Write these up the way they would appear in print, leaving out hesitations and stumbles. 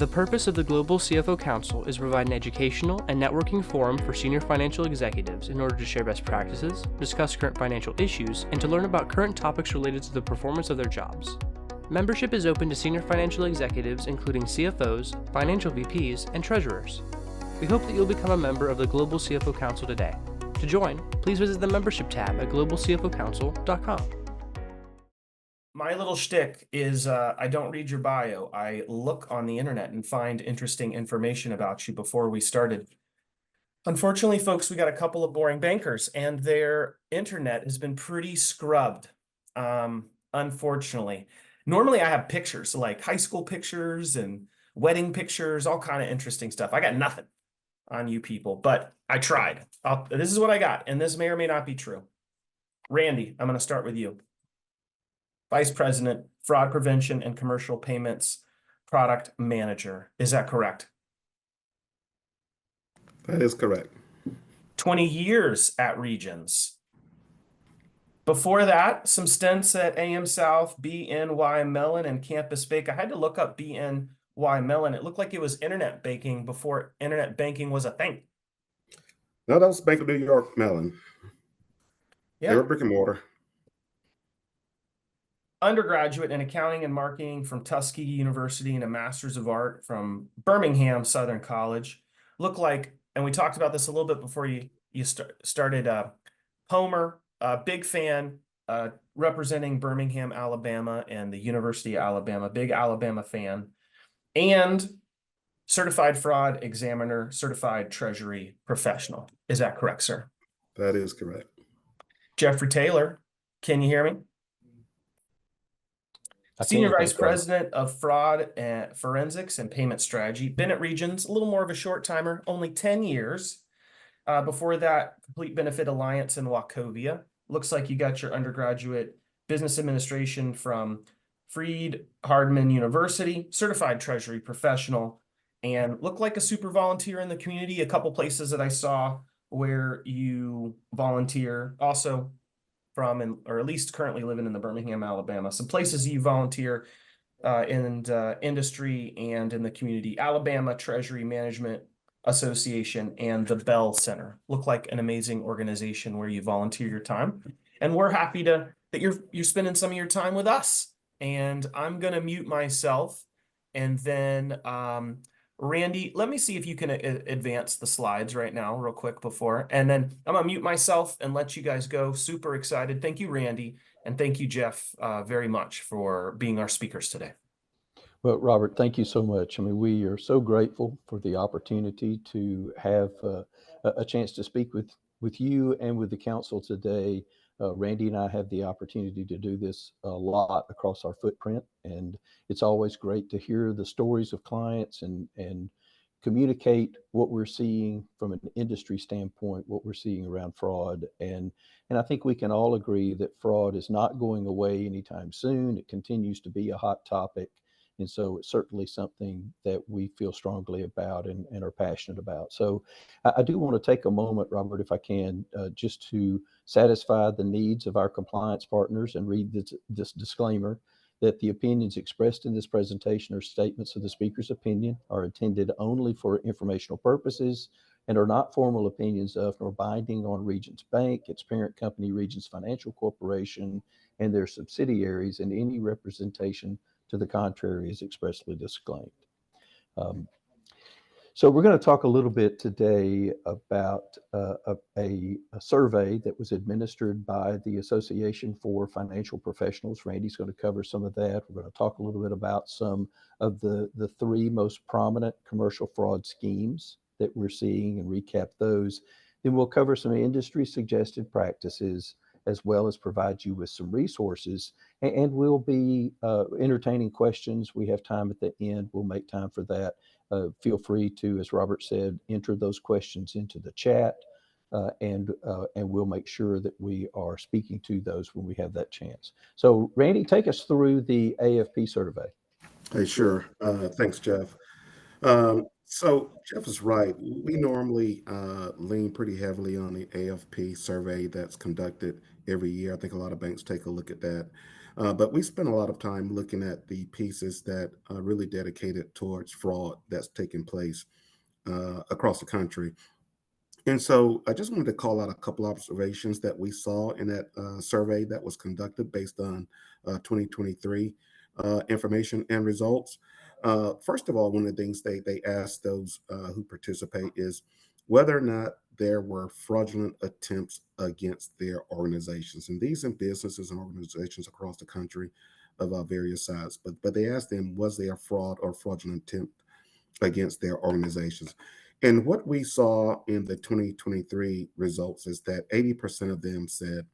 The purpose of the Global CFO Council is to provide an educational and networking forum for senior financial executives in order to share best practices, discuss current financial issues, and to learn about current topics related to the performance of their jobs. Membership is open to senior financial executives including CFOs, financial VPs, and treasurers. We hope that you'll become a member of the Global CFO Council today. To join, please visit the membership tab at globalcfocouncil.com. My little shtick is I don't read your bio. I look on the internet and find interesting information about you before we started. Unfortunately, folks, we got a couple of boring bankers and their internet has been pretty scrubbed, unfortunately. Normally I have pictures, like high school pictures and wedding pictures, all kind of interesting stuff. I got nothing on you people, but I tried. This is what I got, and this may or may not be true. Randy, I'm going to start with you. Vice President, Fraud Prevention and Commercial Payments Product Manager. Is that correct? That is correct. 20 years at Regions. Before that, some stints at AM South, BNY Mellon, and Campus Bank. I had to look up BNY Mellon. It looked like it was internet banking before internet banking was a thing. No, that was Bank of New York Mellon. Yeah. They were brick and mortar. Undergraduate in accounting and marketing from Tuskegee University and a master's of art from Birmingham Southern College. Look like, and we talked about this a little bit before you started, Homer, big fan, representing Birmingham, Alabama and the University of Alabama, big Alabama fan, and certified fraud examiner, certified treasury professional. Is that correct, sir? That is correct. Jeffrey Taylor, can you hear me? Senior Vice President of Fraud and Forensics and Payment Strategy. Been at Regions, a little more of a short timer, only 10 years. Before that, Complete Benefit Alliance in Wachovia. Looks like you got your undergraduate business administration from Freed Hardman University, certified treasury professional, and look like a super volunteer in the community. A couple places that I saw where you volunteer also from, or at least currently living in the Birmingham, Alabama. Some places you volunteer in industry and in the community: Alabama Treasury Management Association and the Bell Center. Look like an amazing organization where you volunteer your time. And we're happy that you're spending some of your time with us. And I'm gonna mute myself, and then Randy, let me see if you can advance the slides right now real quick before, and then I'm gonna mute myself and let you guys go. Super excited. Thank you, Randy, and thank you, Jeff, very much for being our speakers today. Well, Robert, thank you so much. I mean, we are so grateful for the opportunity to have a chance to speak with you and with the council today. Randy and I have the opportunity to do this a lot across our footprint, and it's always great to hear the stories of clients and communicate what we're seeing from an industry standpoint, what we're seeing around fraud. And I think we can all agree that fraud is not going away anytime soon. It continues to be a hot topic. And so it's certainly something that we feel strongly about and are passionate about. So I do want to take a moment, Robert, if I can, just to satisfy the needs of our compliance partners and read this disclaimer that the opinions expressed in this presentation are statements of the speaker's opinion, are intended only for informational purposes, and are not formal opinions of nor binding on Regions Bank, its parent company, Regions Financial Corporation, and their subsidiaries, and any representation to the contrary is expressly disclaimed. So we're going to talk a little bit today about a survey that was administered by the Association for Financial Professionals. Randy's going to cover some of that. We're going to talk a little bit about some of the three most prominent commercial fraud schemes that we're seeing and recap those. Then we'll cover some industry suggested practices, as well as provide you with some resources. And we'll be entertaining questions. We have time at the end. We'll make time for that. Feel free to, as Robert said, enter those questions into the chat, and we'll make sure that we are speaking to those when we have that chance. So Randy, take us through the AFP survey. Hey, sure. Thanks, Jeff. So Jeff is right. We normally lean pretty heavily on the AFP survey that's conducted every year. I think a lot of banks take a look at that. But we spent a lot of time looking at the pieces that are really dedicated towards fraud that's taking place across the country. And so I just wanted to call out a couple observations that we saw in that survey that was conducted based on 2023 information and results. First of all, one of the things they asked those who participate is whether or not there were fraudulent attempts against their organizations. And these are businesses and organizations across the country of various sizes. But they asked them, was there a fraud or fraudulent attempt against their organizations? And what we saw in the 2023 results is that 80% of them said,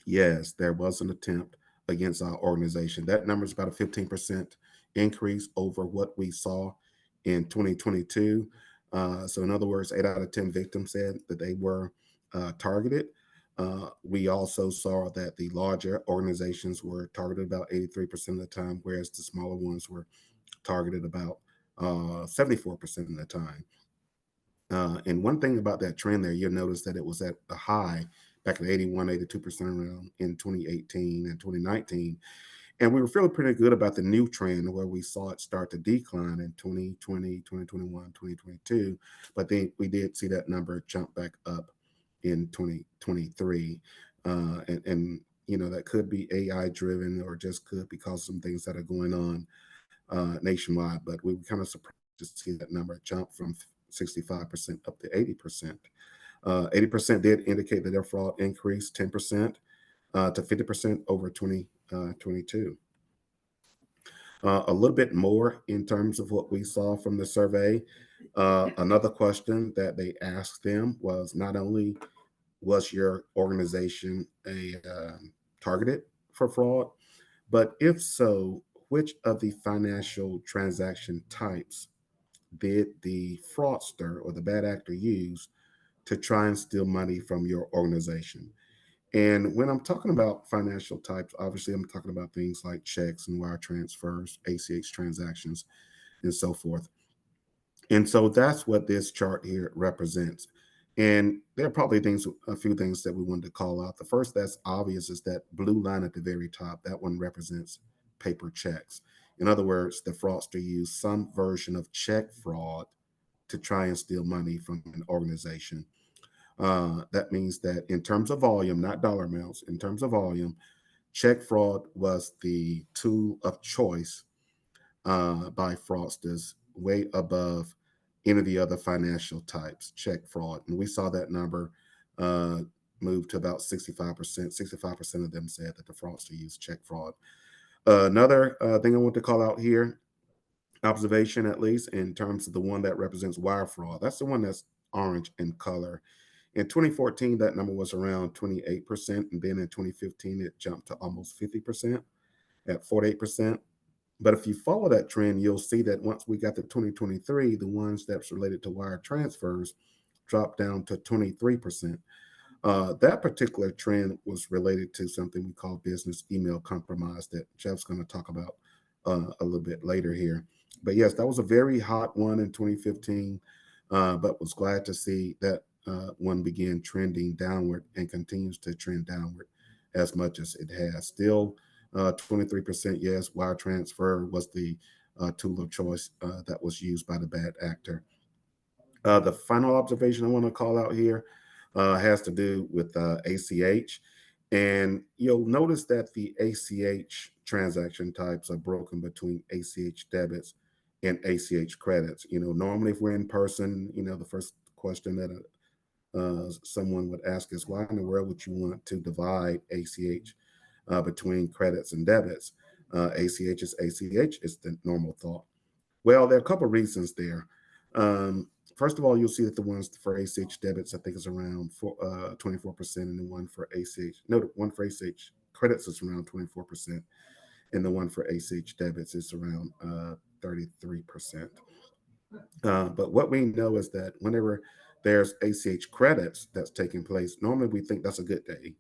yes, there was an attempt against our organization. That number is about a 15% increase over what we saw in 2022. So, in other words, 8 out of 10 victims said that they were targeted. We also saw that the larger organizations were targeted about 83% of the time, whereas the smaller ones were targeted about 74% of the time. And one thing about that trend there, you'll notice that it was at a high back at 81, 82% around in 2018 and 2019. And we were feeling pretty good about the new trend where we saw it start to decline in 2020, 2021, 2022. But then we did see that number jump back up in 2023. And you know, that could be AI driven or just could because some things that are going on nationwide. But we were kind of surprised to see that number jump from 65% up to 80%. 80% did indicate that their fraud increased 10% to 50% over 2022. A little bit more in terms of what we saw from the survey. Another question that they asked them was not only was your organization a targeted for fraud, but if so, which of the financial transaction types did the fraudster or the bad actor use to try and steal money from your organization? And when I'm talking about financial types, obviously I'm talking about things like checks and wire transfers, ACH transactions, and so forth. And so that's what this chart here represents. And there are probably a few things that we wanted to call out. The first that's obvious is that blue line at the very top. That one represents paper checks. In other words, the fraudster used some version of check fraud to try and steal money from an organization. That means that in terms of volume, not dollar amounts, in terms of volume, check fraud was the tool of choice by fraudsters, way above any of the other financial types, check fraud. And we saw that number uh, move to about 65%. 65% of them said that the fraudster used check fraud. Another thing I want to call out here, observation at least, in terms of the one that represents wire fraud. That's the one that's orange in color. In 2014, that number was around 28%. And then in 2015, it jumped to almost 50% at 48%. But if you follow that trend, you'll see that once we got to 2023, the ones that's related to wire transfers dropped down to 23%. That particular trend was related to something we call business email compromise that Jeff's going to talk about a little bit later here. But yes, that was a very hot one in 2015, but was glad to see that one began trending downward and continues to trend downward as much as it has. Still 23% yes, wire transfer was the tool of choice that was used by the bad actor. The final observation I want to call out here has to do with ACH. And you'll notice that the ACH transaction types are broken between ACH debits and ACH credits. You know, normally if we're in person, you know, the first question that someone would ask is, why in the world would you want to divide ACH between credits and debits? ACH is ACH, is the normal thought. Well, there are a couple of reasons there. First of all, you'll see that the ones for ACH debits, I think, is around 24%, and the one for one for ACH credits is around 24%, and the one for ACH debits is around 33%. But what we know is that whenever there's ACH credits that's taking place, normally we think that's a good day.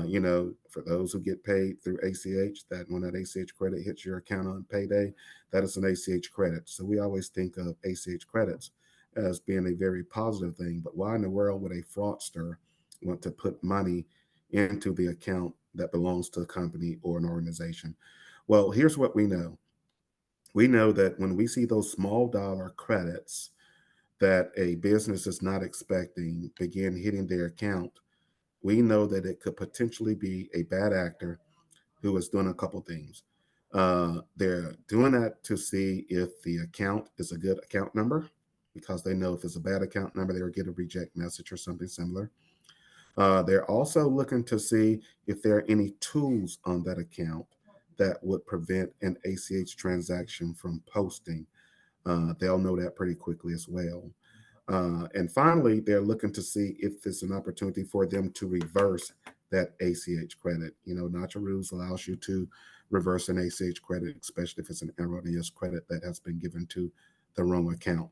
You know, for those who get paid through ACH, that when that ACH credit hits your account on payday, that is an ACH credit. So we always think of ACH credits as being a very positive thing. But why in the world would a fraudster want to put money into the account that belongs to a company or an organization. Well, here's what we know. We know that when we see those small dollar credits that a business is not expecting begin hitting their account, we know that it could potentially be a bad actor who is doing a couple things. They're doing that to see if the account is a good account number, because they know if it's a bad account number, they will get a reject message or something similar. They're also looking to see if there are any tools on that account that would prevent an ACH transaction from posting. They'll know that pretty quickly as well. And finally, they're looking to see if there's an opportunity for them to reverse that ACH credit. You know, Nacho Rules allows you to reverse an ACH credit, especially if it's an erroneous credit that has been given to the wrong account.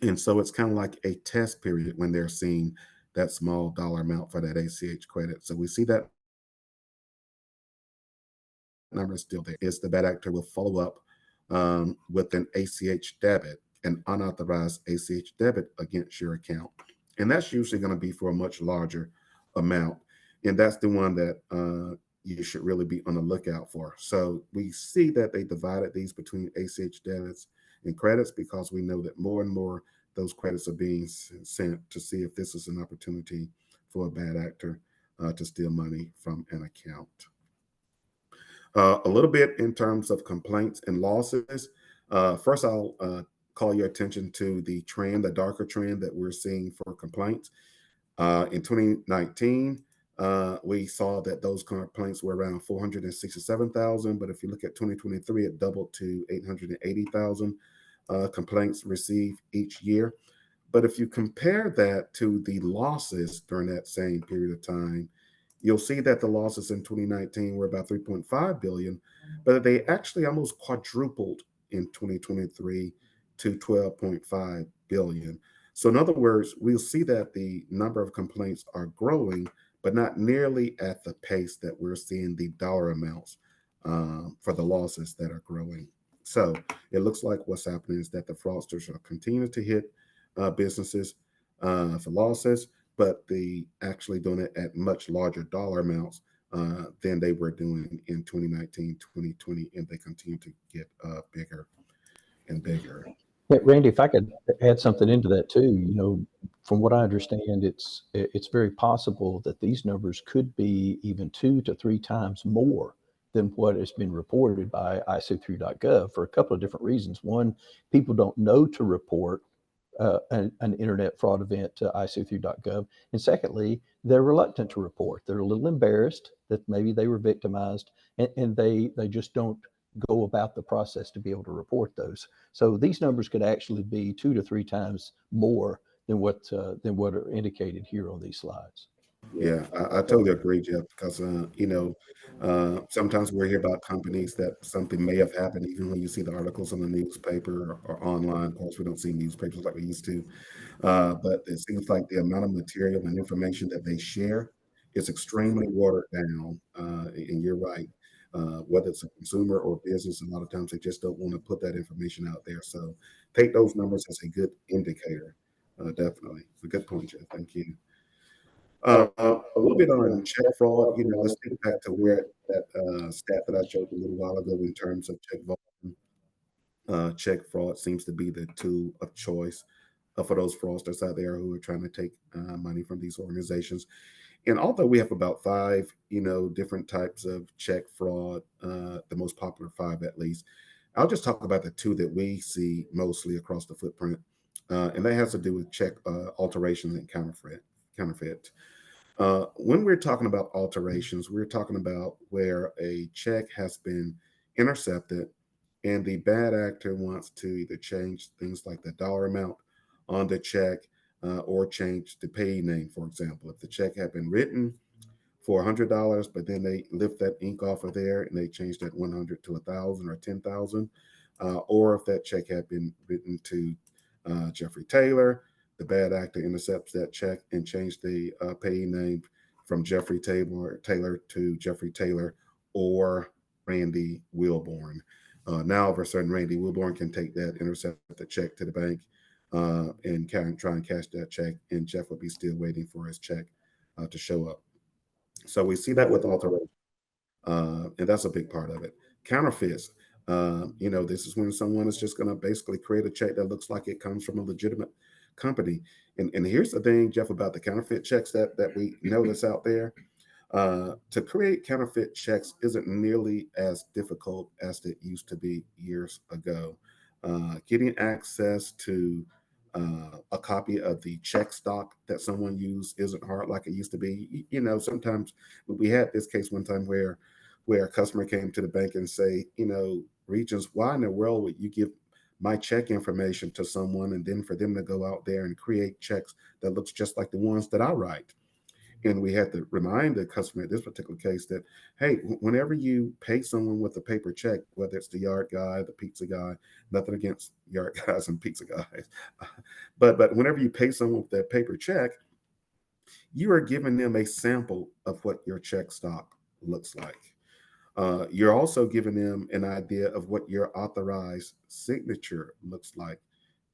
And so it's kind of like a test period when they're seeing that small dollar amount for that ACH credit. So we see that number is still there. Is the bad actor will follow up with an ACH debit, an unauthorized ACH debit against your account. And that's usually going to be for a much larger amount. And that's the one that you should really be on the lookout for. So we see that they divided these between ACH debits and credits because we know that more and more those credits are being sent to see if this is an opportunity for a bad actor to steal money from an account. A little bit in terms of complaints and losses. First, I'll call your attention to the trend, the darker trend that we're seeing for complaints. In 2019, we saw that those complaints were around 467,000, but if you look at 2023, it doubled to 880,000 complaints received each year. But if you compare that to the losses during that same period of time, you'll see that the losses in 2019 were about 3.5 billion, but they actually almost quadrupled in 2023 to 12.5 billion. So in other words, we'll see that the number of complaints are growing, but not nearly at the pace that we're seeing the dollar amounts for the losses that are growing. So it looks like what's happening is that the fraudsters are continuing to hit businesses for losses, but they actually doing it at much larger dollar amounts than they were doing in 2019, 2020, and they continue to get bigger and bigger. Yeah, Randy, if I could add something into that too, from what I understand, it's very possible that these numbers could be even 2 to 3 times more than what has been reported by ISO3.gov for a couple of different reasons. One, people don't know to report an internet fraud event to ISO3.gov. And secondly, they're reluctant to report. They're a little embarrassed that maybe they were victimized, and they just don't go about the process to be able to report those. So these numbers could actually be 2 to 3 times more than what are indicated here on these slides. Yeah, I totally agree, Jeff, because, sometimes we hear about companies that something may have happened, even when you see the articles in the newspaper or online. Of course, we don't see newspapers like we used to, but it seems like the amount of material and information that they share is extremely watered down. And you're right, whether it's a consumer or business, a lot of times they just don't want to put that information out there. So take those numbers as a good indicator. Definitely. It's a good point, Jeff. Thank you. A little bit on check fraud, let's think back to where that stat that I showed you a little while ago in terms of check volume. Check fraud seems to be the tool of choice for those fraudsters out there who are trying to take money from these organizations. And although we have about 5, different types of check fraud, the most popular 5 at least, I'll just talk about the 2 that we see mostly across the footprint. And that has to do with check alterations and counterfeit. When we're talking about alterations, we're talking about where a check has been intercepted and the bad actor wants to either change things like the dollar amount on the check or change the payee name, for example. If the check had been written for $100, but then they lift that ink off of there and they change that 100 to 1,000 or 10,000, or if that check had been written to Jeffrey Taylor, the bad actor intercepts that check and change the payee name from Jeffrey Taylor to Jeffrey Taylor or Randy Wilborn. Now, all of a sudden, Randy Wilborn can take that, intercept the check to the bank, and try and cash that check, and Jeff will be still waiting for his check to show up. So we see that with authorization, and that's a big part of it. Counterfeits. This is when someone is just going to basically create a check that looks like it comes from a legitimate company. And here's the thing, Jeff, about the counterfeit checks that we know that's out there. To create counterfeit checks isn't nearly as difficult as it used to be years ago. Getting access to a copy of the check stock that someone used isn't hard like it used to be. Sometimes we had this case one time where a customer came to the bank and say, Regions, why in the world would you give my check information to someone and then for them to go out there and create checks that looks just like the ones that I write? And we had to remind the customer in this particular case that, hey, whenever you pay someone with a paper check, whether it's the yard guy, the pizza guy, nothing against yard guys and pizza guys, but whenever you pay someone with that paper check, you are giving them a sample of what your check stock looks like. You're also giving them an idea of what your authorized signature looks like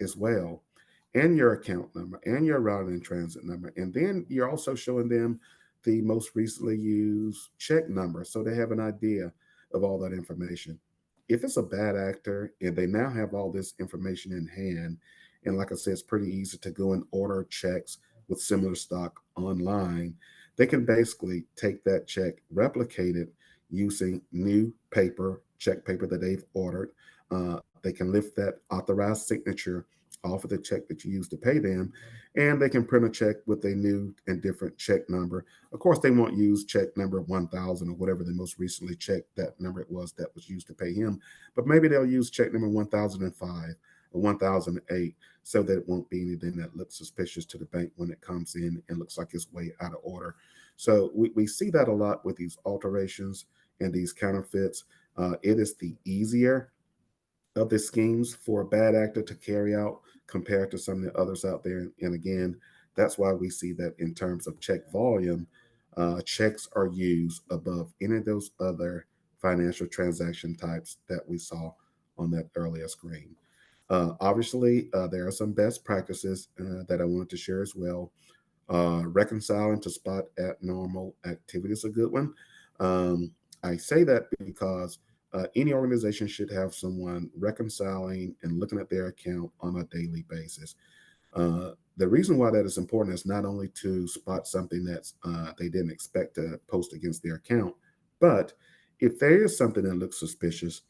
as well, and your account number and your routing and transit number. And then you're also showing them the most recently used check number so they have an idea of all that information. If it's a bad actor and they now have all this information in hand, and like I said, it's pretty easy to go and order checks with similar stock online, they can basically take that check, replicate it using new paper, check paper that they've ordered. They can lift that authorized signature off of the check that you used to pay them, and they can print a check with a new and different check number. Of course, they won't use check number 1000 or whatever the most recently checked that number it was that was used to pay him, but maybe they'll use check number 1005 or 1008 so that it won't be anything that looks suspicious to the bank when it comes in and looks like it's way out of order. So we see that a lot with these alterations and these counterfeits. It is the easier of the schemes for a bad actor to carry out compared to some of the others out there. And again, that's why we see that in terms of check volume, checks are used above any of those other financial transaction types that we saw on that earlier screen. Obviously, there are some best practices that I wanted to share as well. Reconciling to spot abnormal activity is a good one. I say that because any organization should have someone reconciling and looking at their account on a daily basis. The reason why that is important is not only to spot something that they didn't expect to post against their account, but if there is something that looks suspicious,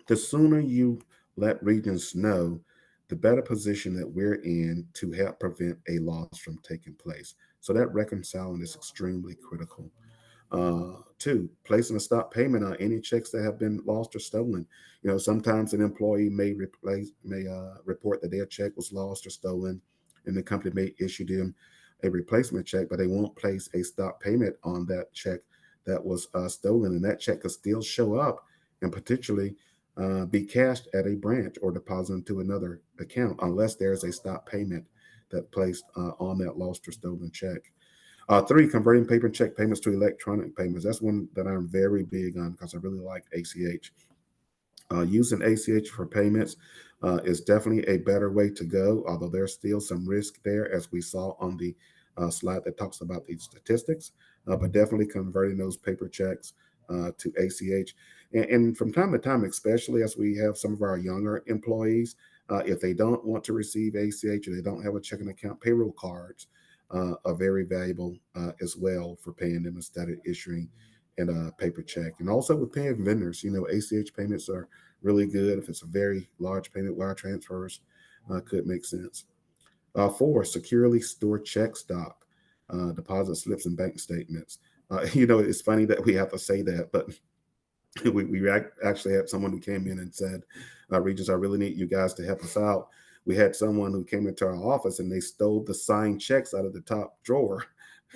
the sooner you let Regions know, the better position that we're in to help prevent a loss from taking place. So that reconciling is extremely critical. Two, placing a stop payment on any checks that have been lost or stolen. Sometimes an employee may report that their check was lost or stolen, and the company may issue them a replacement check, but they won't place a stop payment on that check that was stolen, and that check could still show up and potentially be cashed at a branch or deposited into another account unless there's a stop payment that placed on that lost or stolen check. Three, converting paper check payments to electronic payments. That's one that I'm very big on because I really like ACH. Using ACH for payments is definitely a better way to go, although there's still some risk there, as we saw on the slide that talks about these statistics, but definitely converting those paper checks to ACH. And from time to time, especially as we have some of our younger employees, if they don't want to receive ACH or they don't have a checking account, payroll cards are very valuable as well for paying them instead of issuing and a paper check. And also with paying vendors, ACH payments are really good. If it's a very large payment, wire transfers could make sense. Four, securely store check stock, deposit slips and bank statements. It's funny that we have to say that, but we actually had someone who came in and said, Regis, I really need you guys to help us out. We had someone who came into our office and they stole the signed checks out of the top drawer.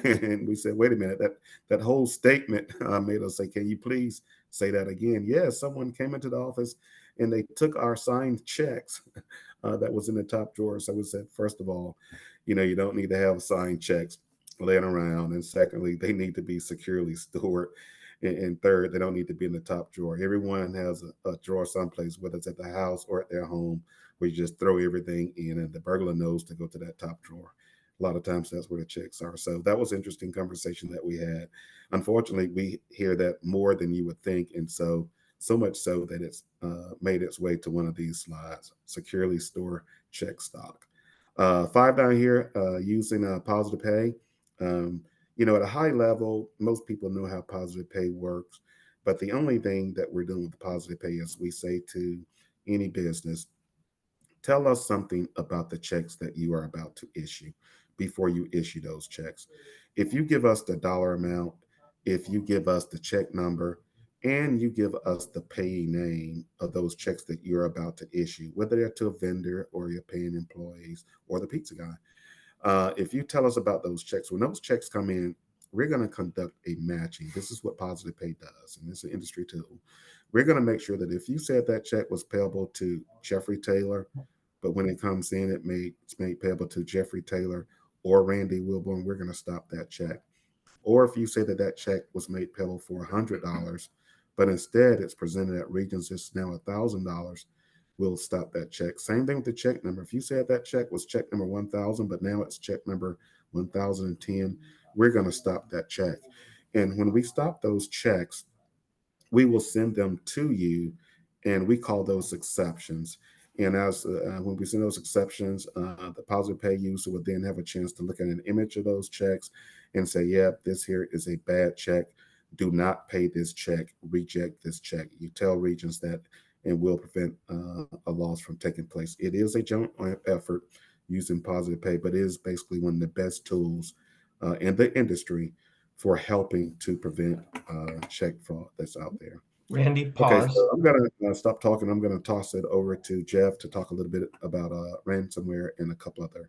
And we said, wait a minute, that whole statement made us say, can you please say that again? Yes, someone came into the office and they took our signed checks that was in the top drawer. So we said, first of all, you don't need to have signed checks laying around. And secondly, they need to be securely stored. And third, they don't need to be in the top drawer. Everyone has a drawer someplace, whether it's at the house or at their home, where you just throw everything in and the burglar knows to go to that top drawer. A lot of times that's where the checks are. So that was an interesting conversation that we had. Unfortunately, we hear that more than you would think. And so much so that it's made its way to one of these slides: securely store check stock. 5 down here, using positive pay. At a high level, most people know how positive pay works. But the only thing that we're doing with positive pay is we say to any business, tell us something about the checks that you are about to issue before you issue those checks. If you give us the dollar amount, if you give us the check number, and you give us the payee name of those checks that you're about to issue, whether they're to a vendor or you're paying employees or the pizza guy, if you tell us about those checks, when those checks come in, we're going to conduct a matching. This is what positive pay does, and it's an industry tool. We're going to make sure that if you said that check was payable to Jeffrey Taylor, but when it comes in, it's made payable to Jeffrey Taylor or Randy Wilborn, we're going to stop that check. Or if you say that that check was made payable for $100, but instead it's presented at Regions, it's now $1,000, we'll stop that check. Same thing with the check number. If you said that check was check number 1,000, but now it's check number 1,010, we're going to stop that check. And when we stop those checks, we will send them to you, and we call those exceptions. And as when we send those exceptions, the positive pay user will then have a chance to look at an image of those checks and say, yeah, this here is a bad check. Do not pay this check. Reject this check. You tell Regions that, and will prevent a loss from taking place. It is a joint effort using positive pay, but it is basically one of the best tools in the industry for helping to prevent check fraud that's out there. Randy, Okay, pause. so I'm going to stop talking. I'm going to toss it over to Jeff to talk a little bit about ransomware and a couple other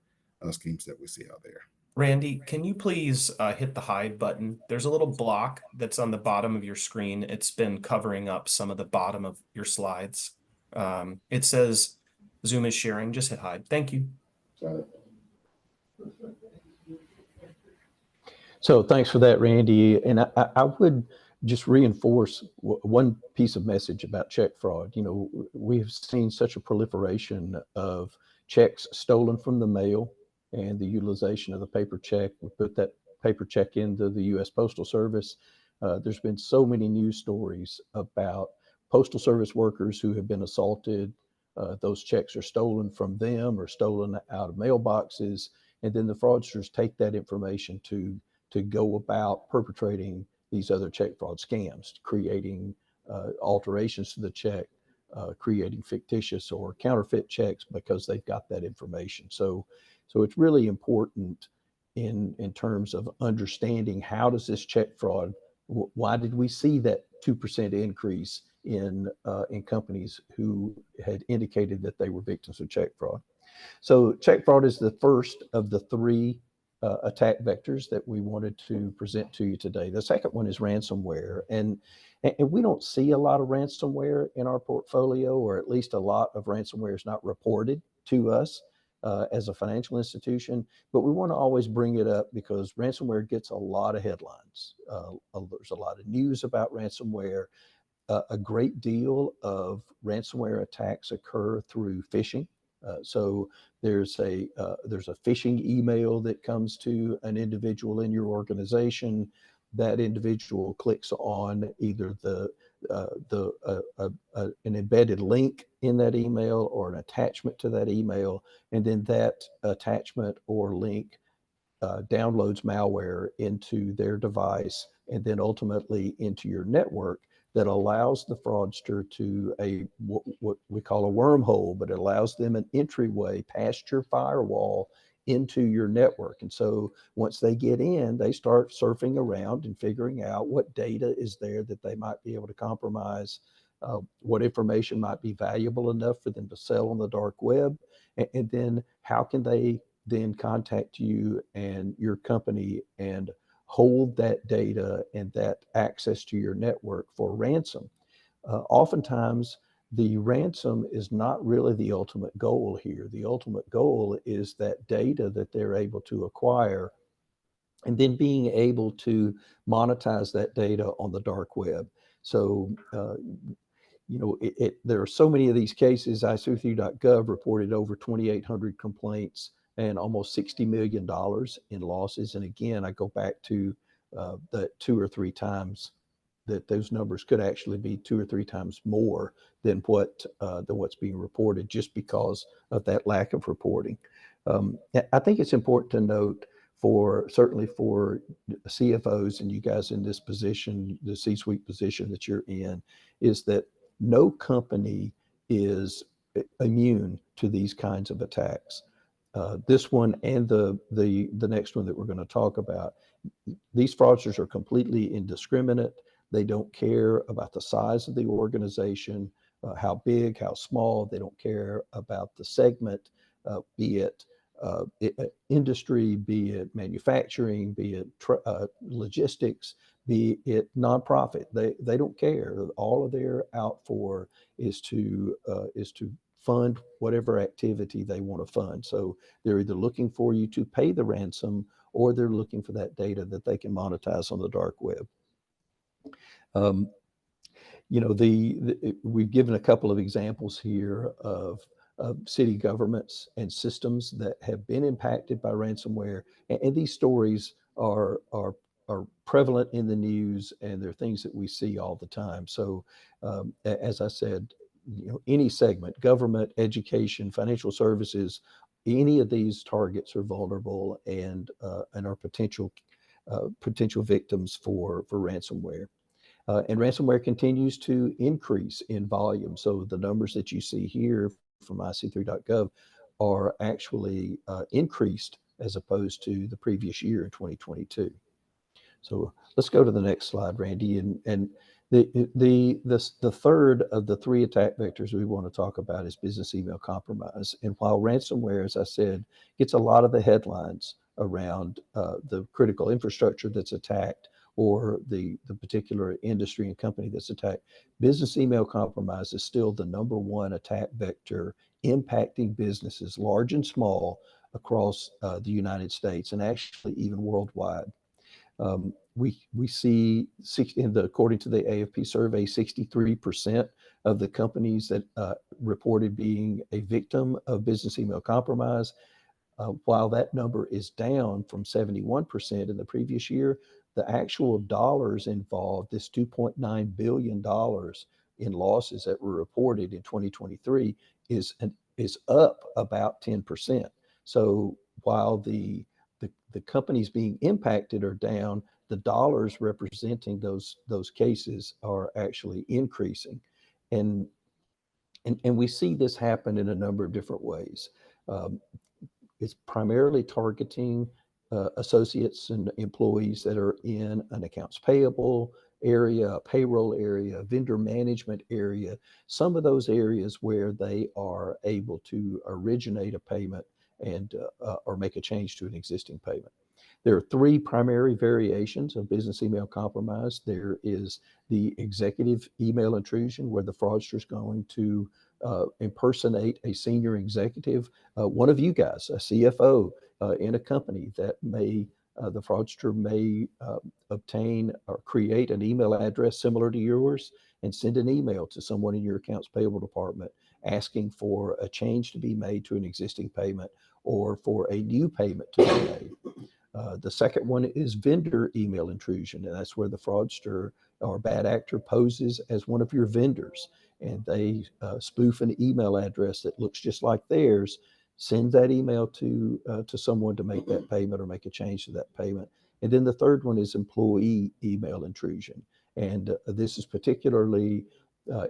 schemes that we see out there. Randy, can you please hit the hide button? There's a little block that's on the bottom of your screen. It's been covering up some of the bottom of your slides. It says Zoom is sharing. Just hit hide. Thank you. Got it. So thanks for that, Randy. And I would just reinforce one piece of message about check fraud. We have seen such a proliferation of checks stolen from the mail and the utilization of the paper check. We put that paper check into the U.S. Postal Service. There's been so many news stories about Postal Service workers who have been assaulted. Those checks are stolen from them or stolen out of mailboxes. And then the fraudsters take that information to go about perpetrating these other check fraud scams, creating alterations to the check, creating fictitious or counterfeit checks because they've got that information. So it's really important in terms of understanding how does this check fraud, why did we see that 2% increase in companies who had indicated that they were victims of check fraud. So check fraud is the first of the three attack vectors that we wanted to present to you today. The second one is ransomware. And we don't see a lot of ransomware in our portfolio, or at least a lot of ransomware is not reported to us as a financial institution, but we want to always bring it up because ransomware gets a lot of headlines. There's a lot of news about ransomware. A great deal of ransomware attacks occur through phishing. So there's a phishing email that comes to an individual in your organization. That individual clicks on either an embedded link in that email or an attachment to that email, and then that attachment or link downloads malware into their device and then ultimately into your network. That allows the fraudster to what we call a wormhole, but it allows them an entryway past your firewall into your network. And so once they get in, they start surfing around and figuring out what data is there that they might be able to compromise, what information might be valuable enough for them to sell on the dark web, and then how can they then contact you and your company and hold that data and that access to your network for ransom. Oftentimes, the ransom is not really the ultimate goal here. The ultimate goal is that data that they're able to acquire and then being able to monetize that data on the dark web. So, there are so many of these cases. ICEWithyou.gov reported over 2,800 complaints and almost $60 million in losses. And again, I go back to that 2 or 3 times, that those numbers could actually be 2 or 3 times more than what's being reported, just because of that lack of reporting. I think it's important to note, certainly for CFOs and you guys in this position, the C-suite position that you're in, is that no company is immune to these kinds of attacks. This one and the next one that we're going to talk about, these fraudsters are completely indiscriminate. They don't care about the size of the organization, how big, how small. They don't care about the segment, be it industry, be it manufacturing, be it logistics, be it nonprofit. They don't care. All they're out for is to fund whatever activity they want to fund. So they're either looking for you to pay the ransom, or they're looking for that data that they can monetize on the dark web. We've given a couple of examples here of city governments and systems that have been impacted by ransomware, and these stories are prevalent in the news, and they're things that we see all the time. So, as I said, any segment, government, education, financial services, any of these targets are vulnerable and are potential victims for ransomware. And ransomware continues to increase in volume. So the numbers that you see here from ic3.gov are actually increased as opposed to the previous year in 2022. So let's go to the next slide, Randy. And the third of the 3 attack vectors we want to talk about is business email compromise. And while ransomware, as I said, gets a lot of the headlines around the critical infrastructure that's attacked, or the particular industry and company that's attacked, business email compromise is still the #1 attack vector impacting businesses, large and small, across the United States, and actually even worldwide. We see, according to the AFP survey, 63% of the companies that reported being a victim of business email compromise. While that number is down from 71% in the previous year, the actual dollars involved, this $2.9 billion in losses that were reported in 2023, is up about 10%. So while the companies being impacted are down, the dollars representing those cases are actually increasing. And we see this happen in a number of different ways. It's primarily targeting associates and employees that are in an accounts payable area, a payroll area, a vendor management area, some of those areas where they are able to originate a payment and or make a change to an existing payment. There are 3 primary variations of business email compromise. There is the executive email intrusion, where the fraudster is going to impersonate a senior executive, one of you guys, a CFO in a company, that the fraudster may obtain or create an email address similar to yours and send an email to someone in your accounts payable department asking for a change to be made to an existing payment, or for a new payment to be made. The second one is vendor email intrusion, and that's where the fraudster or bad actor poses as one of your vendors, and they spoof an email address that looks just like theirs, send that email to someone to make that payment or make a change to that payment. And then the third one is employee email intrusion, and this is particularly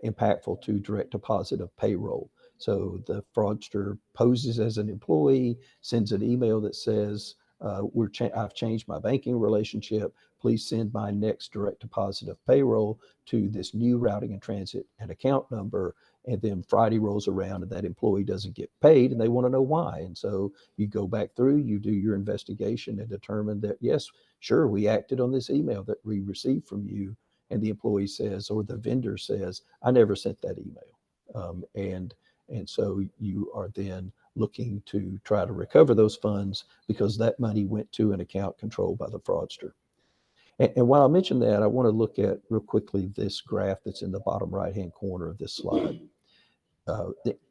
impactful to direct deposit of payroll. So the fraudster poses as an employee, sends an email that says, I've changed my banking relationship. Please send my next direct deposit of payroll to this new routing and transit and account number. And then Friday rolls around and that employee doesn't get paid, and they want to know why. And so you go back through, you do your investigation and determine that, yes, sure, we acted on this email that we received from you. And the employee says, or the vendor says, I never sent that email. And so you are then looking to try to recover those funds, because that money went to an account controlled by the fraudster. And while I mention that, I want to look at real quickly this graph that's in the bottom right-hand corner of this slide.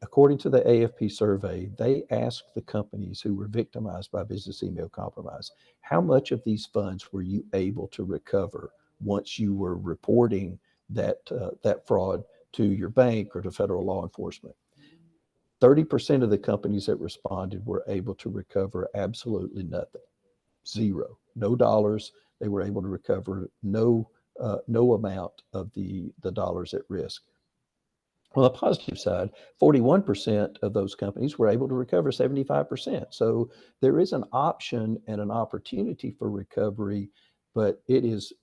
According to the AFP survey, they asked the companies who were victimized by business email compromise, how much of these funds were you able to recover once you were reporting that fraud to your bank or to federal law enforcement? 30% of the companies that responded were able to recover absolutely nothing, zero, no dollars. They were able to recover no amount of the dollars at risk. On the positive side, 41% of those companies were able to recover 75%. So there is an option and an opportunity for recovery, but it is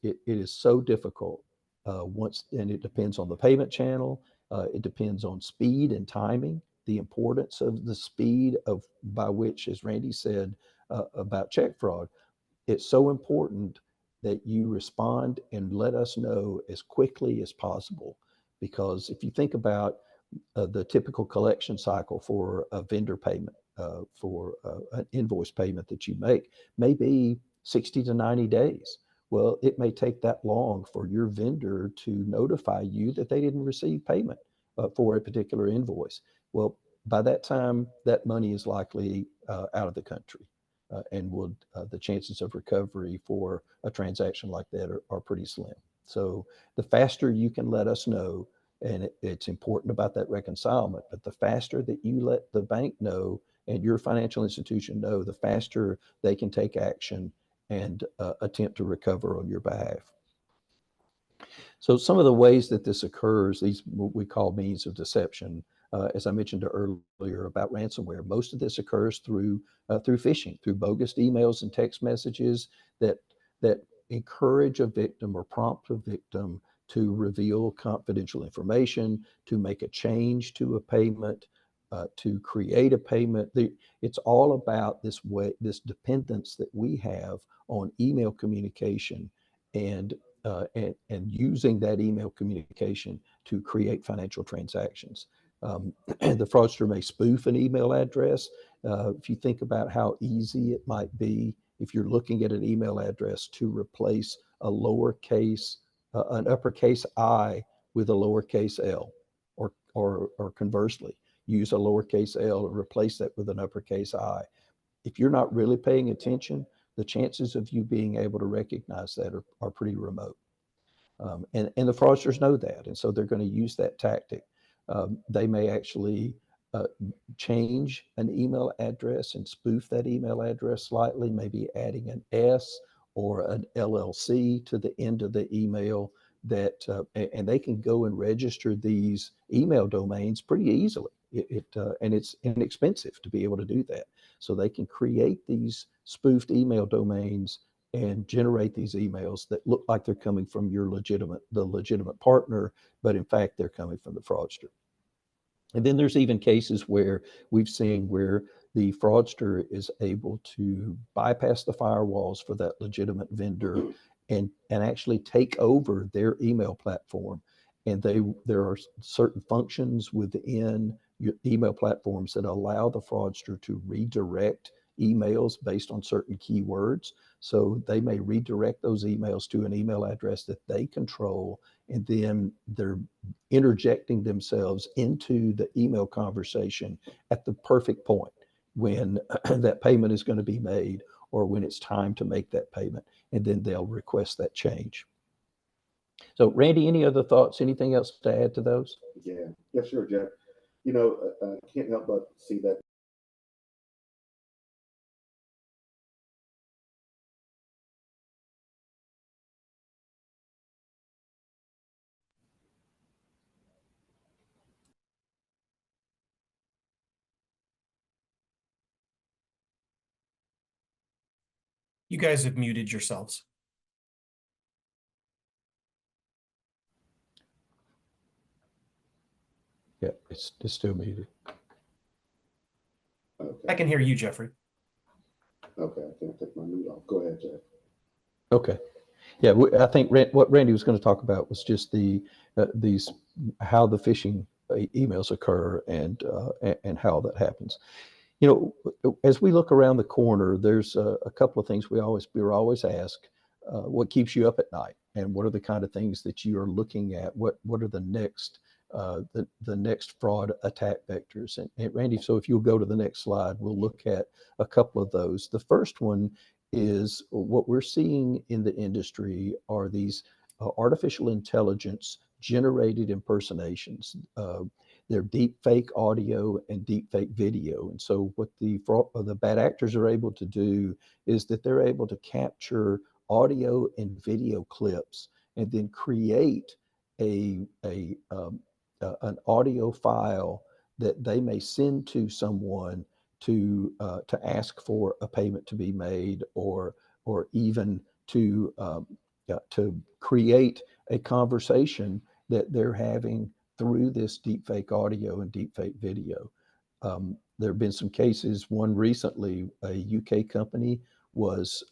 so difficult and it depends on the payment channel. It depends on speed and timing, the importance of the speed by which, as Randy said about check fraud, it's so important that you respond and let us know as quickly as possible. Because if you think about the typical collection cycle for a vendor payment, for an invoice payment that you make, may be 60 to 90 days. Well, it may take that long for your vendor to notify you that they didn't receive payment for a particular invoice. Well, by that time, that money is likely out of the country. And the chances of recovery for a transaction like that are pretty slim. So the faster you can let us know, and it's important about that reconcilement, but the faster that you let the bank know and your financial institution know, the faster they can take action and attempt to recover on your behalf. So some of the ways that this occurs, these what we call means of deception, as I mentioned earlier about ransomware, most of this occurs through phishing, through bogus emails and text messages that encourage a victim or prompt a victim to reveal confidential information, to make a change to a payment, to create a payment. It's all about this dependence that we have on email communication and using that email communication to create financial transactions. The fraudster may spoof an email address. If you think about how easy it might be if you're looking at an email address to replace a lowercase, an uppercase I with a lowercase l, or conversely, use a lowercase l and replace that with an uppercase I. If you're not really paying attention, the chances of you being able to recognize that are pretty remote. And the fraudsters know that, and so they're going to use that tactic. They may actually change an email address and spoof that email address slightly, maybe adding an S or an LLC to the end of the email, and they can go and register these email domains pretty easily. And it's inexpensive to be able to do that. So they can create these spoofed email domains and generate these emails that look like they're coming from the legitimate partner, but in fact, they're coming from the fraudster. And then there's even cases where we've seen where the fraudster is able to bypass the firewalls for that legitimate vendor and actually take over their email platform. And there are certain functions within your email platforms that allow the fraudster to redirect emails based on certain keywords. So they may redirect those emails to an email address that they control, and then they're interjecting themselves into the email conversation at the perfect point when that payment is going to be made or when it's time to make that payment, and then they'll request that change. So Randy, any other thoughts, anything else to add to those? Yeah, sure, Jeff. I can't help but see that You guys have muted yourselves. Yeah, it's still muted. Okay. I can hear you, Jeffrey. Okay, I can't take my mute off. Go ahead, Jeff. Okay. Yeah, I think what Randy was going to talk about was just how the phishing emails occur and how that happens. As we look around the corner, there's a couple of things we're always asked: what keeps you up at night, and what are the kind of things that you are looking at? What are the next the next fraud attack vectors. And Randy, so if you'll go to the next slide, we'll look at a couple of those. The first one is what we're seeing in the industry are these artificial intelligence generated impersonations. They're deep fake audio and deep fake video. And so what the bad actors are able to do is that they're able to capture audio and video clips and then create an audio file that they may send to someone to ask for a payment to be made, or even to create a conversation that they're having through this deepfake audio and deepfake video. There have been some cases. One recently, a UK company was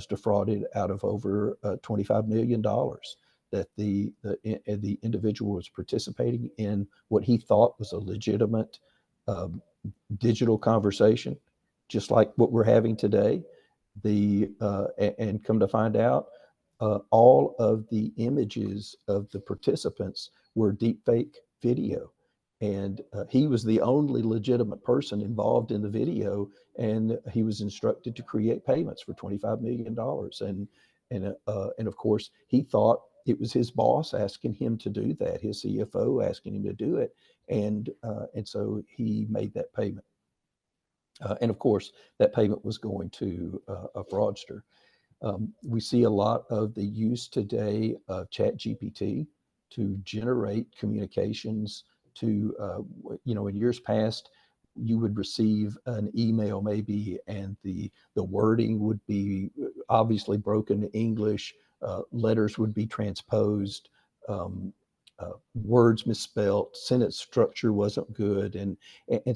defrauded out of over $25 million. That the individual was participating in what he thought was a legitimate digital conversation, just like what we're having today. And come to find out, all of the images of the participants were deepfake video, and he was the only legitimate person involved in the video, and he was instructed to create payments for $25 million. And of course, he thought it was his boss asking him to do that, his CFO asking him to do it, and so he made that payment. And of course, that payment was going to a fraudster. We see a lot of the use today of ChatGPT to generate communications. In years past, you would receive an email maybe, and the wording would be obviously broken English, letters would be transposed, words misspelt, sentence structure wasn't good, and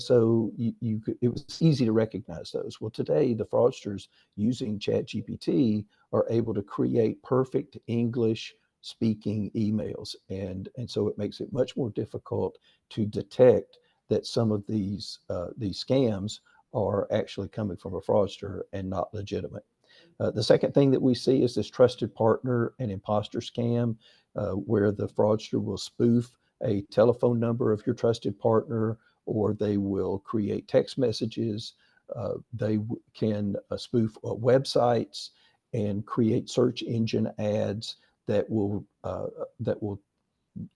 so it was easy to recognize those. Well, today the fraudsters using ChatGPT are able to create perfect English speaking emails, and so it makes it much more difficult to detect that some of these scams are actually coming from a fraudster and not legitimate. The second thing that we see is this trusted partner and imposter scam, where the fraudster will spoof a telephone number of your trusted partner, or they will create text messages. They can spoof websites and create search engine ads that will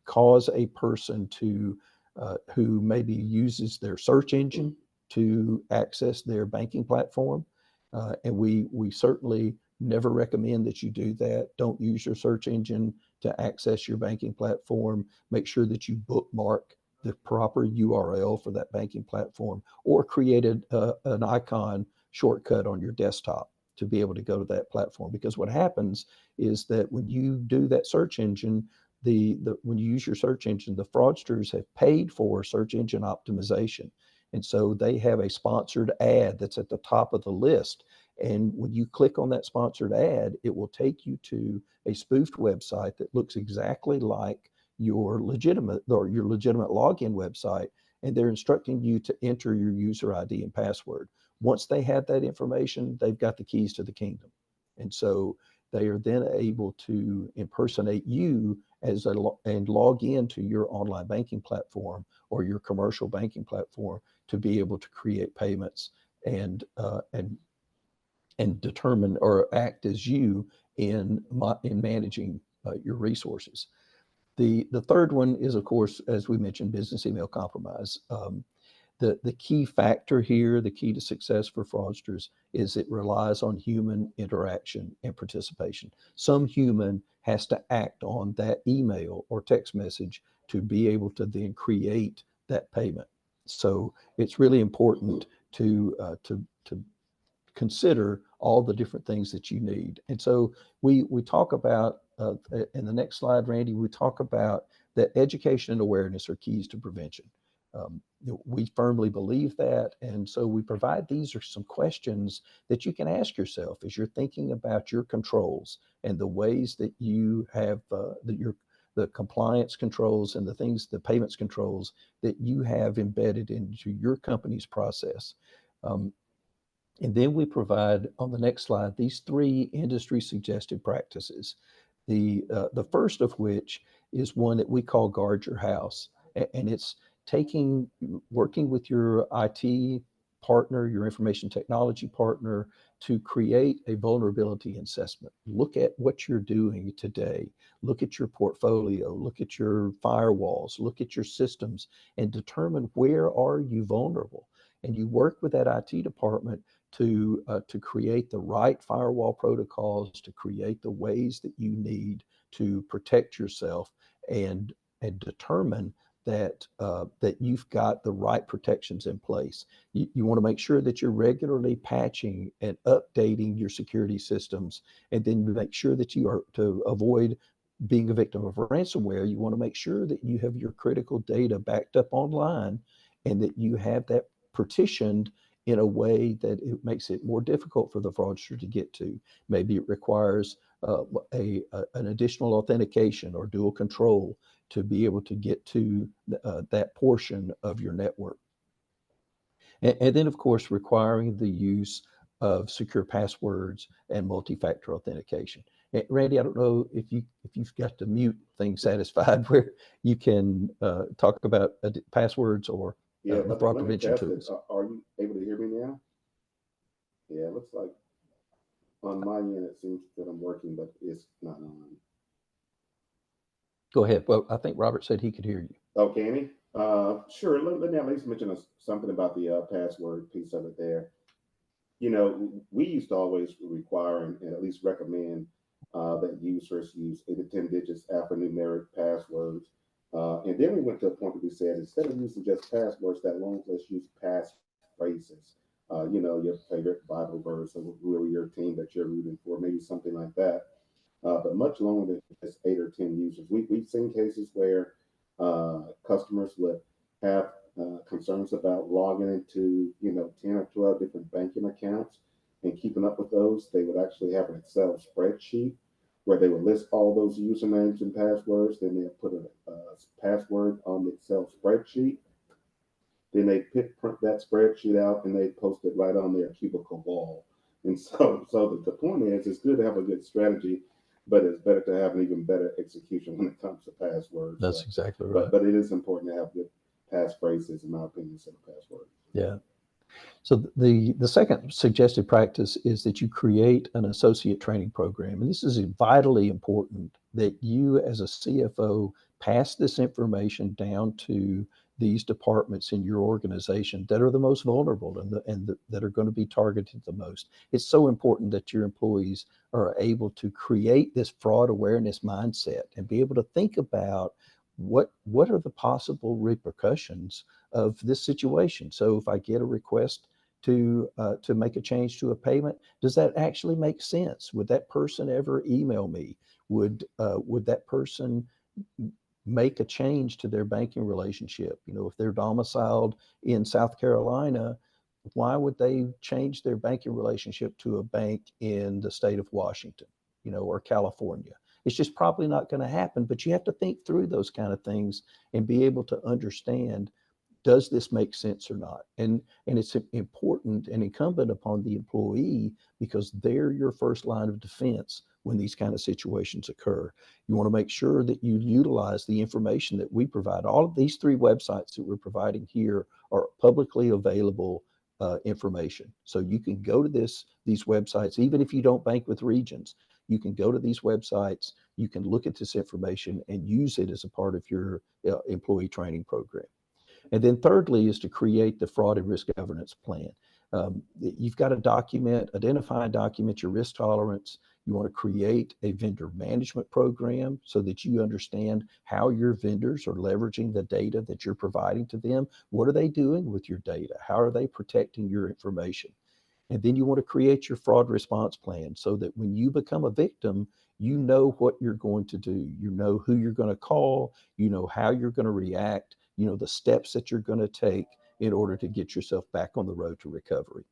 cause a person to who maybe uses their search engine to access their banking platform. And we certainly never recommend that you do that. Don't use your search engine to access your banking platform. Make sure that you bookmark the proper URL for that banking platform, or create an icon shortcut on your desktop to be able to go to that platform. Because what happens is that when you do that search engine, when you use your search engine, the fraudsters have paid for search engine optimization. And so they have a sponsored ad that's at the top of the list. And when you click on that sponsored ad, it will take you to a spoofed website that looks exactly like your legitimate login website. And they're instructing you to enter your user ID and password. Once they have that information, they've got the keys to the kingdom. And so they are then able to impersonate you and log into your online banking platform or your commercial banking platform to be able to create payments and determine or act as you in managing your resources. The third one is, of course, as we mentioned, business email compromise. The key factor here, the key to success for fraudsters, is it relies on human interaction and participation. Some human has to act on that email or text message to be able to then create that payment. So it's really important to consider all the different things that you need. And so we talk about, in the next slide, Randy, we talk about that education and awareness are keys to prevention. We firmly believe that. And so we provide, these are some questions that you can ask yourself as you're thinking about your controls and the ways that you have the compliance controls and the things, the payments controls that you have embedded into your company's process. And then we provide, on the next slide, these 3 industry suggested practices. The first of which is one that we call guard your house. And it's working with your IT partner, your information technology partner, to create a vulnerability assessment. Look at what you're doing today. Look at your portfolio, look at your firewalls, look at your systems, and determine where are you vulnerable. And you work with that IT department to create the right firewall protocols, to create the ways that you need to protect yourself, and determine that you've got the right protections in place. You want to make sure that you're regularly patching and updating your security systems, and then make sure that you are, to avoid being a victim of ransomware, you want to make sure that you have your critical data backed up online, and that you have that partitioned in a way that it makes it more difficult for the fraudster to get to. Maybe it requires an additional authentication or dual control to be able to get to that portion of your network. And then, of course, requiring the use of secure passwords and multi-factor authentication. Randy, I don't know if you've got the mute thing satisfied where you can talk about passwords or the fraud prevention tools. Are you able to hear me now? Yeah, it looks like on my end it seems that I'm working, but it's not on. Go ahead. Well, I think Robert said he could hear you. Oh, can he? Sure. Let me at least mention something about the password piece of it there. You know, we used to always require and at least recommend that users use 8 to 10 digits alphanumeric passwords. And then we went to a point where we said, instead of using just passwords that long, let's use passphrases. You know, your favorite Bible verse or whoever your team that you're rooting for, maybe something like that. But much longer than just 8 or 10 users. We've seen cases where customers would have concerns about logging into 10 or 12 different banking accounts and keeping up with those. They would actually have an Excel spreadsheet where they would list all those usernames and passwords. Then they'd put a password on the Excel spreadsheet. Then they'd print that spreadsheet out and they'd post it right on their cubicle wall. And so the point is, it's good to have a good strategy, but it's better to have an even better execution when it comes to passwords. That's exactly right. But it is important to have good passphrases, in my opinion, instead of passwords. Yeah. So the second suggested practice is that you create an associate training program. And this is vitally important that you as a CFO pass this information down to these departments in your organization that are the most vulnerable and that are going to be targeted the most. It's so important that your employees are able to create this fraud awareness mindset and be able to think about what are the possible repercussions of this situation. So if I get a request to make a change to a payment, does that actually make sense? Would that person ever email me? Would that person make a change to their banking relationship? You know, if they're domiciled in South Carolina, why would they change their banking relationship to a bank in the state of Washington, or California? It's just probably not going to happen, but you have to think through those kind of things and be able to understand, does this make sense or not? And it's important and incumbent upon the employee, because they're your first line of defense when these kind of situations occur. You want to make sure that you utilize the information that we provide. All of these 3 websites that we're providing here are publicly available information. So you can go to these websites, even if you don't bank with Regions. You can go to these websites, you can look at this information and use it as a part of your employee training program. And then thirdly is to create the fraud and risk governance plan. You've got to identify and document your risk tolerance. You want to create a vendor management program so that you understand how your vendors are leveraging the data that you're providing to them. What are they doing with your data? How are they protecting your information? And then you want to create your fraud response plan so that when you become a victim, you know what you're going to do. You know who you're going to call, you know how you're going to react, you know the steps that you're going to take in order to get yourself back on the road to recovery.